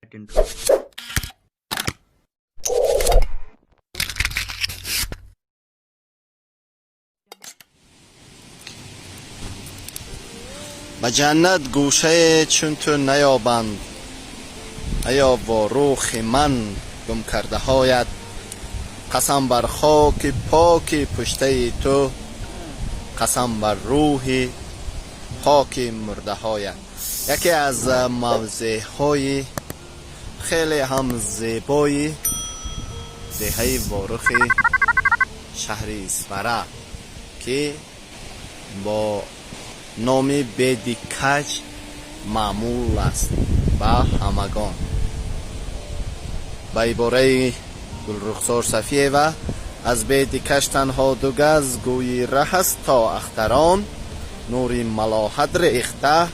به جنت گوشه چون تو نیابند، ایا با روح من گم کرده هایت. قسم بر خاک پاک پشته تو، قسم بر روح پاک مرده هایت. یکی از موضع های خیلی هم زیبای دهه وارخ شهر اسمره که با نام بیدکج معمول است به همگان. به عباره گلرخسار صفیه از بیدکج تنها دو گز گویی ره است تا اختران، نور ملاحت ریخته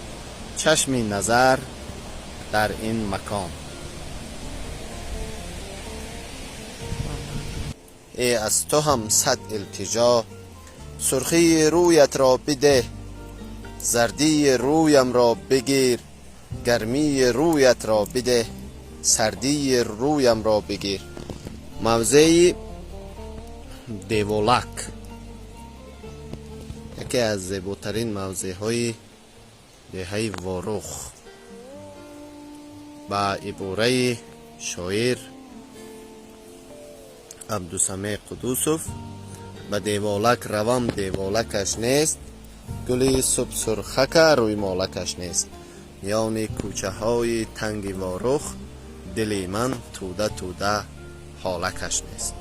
چشم نظر در این مکان. ای از تو هم صد التجا، سرخی رویت را بده، زردی رویم را بگیر، گرمی رویت را بده، سردی رویم را بگیر. موضع دیولک یکی از زیباترین موضع های دهه وارخ با عباره شاعر عبدالسمیع قدوسوف: به دیوالک روم دیوالکش نیست، گلی صبح سرخک روی مالکش نیست. میان کوچه های تنگ وارخ، دلی من توده توده حالکش نیست.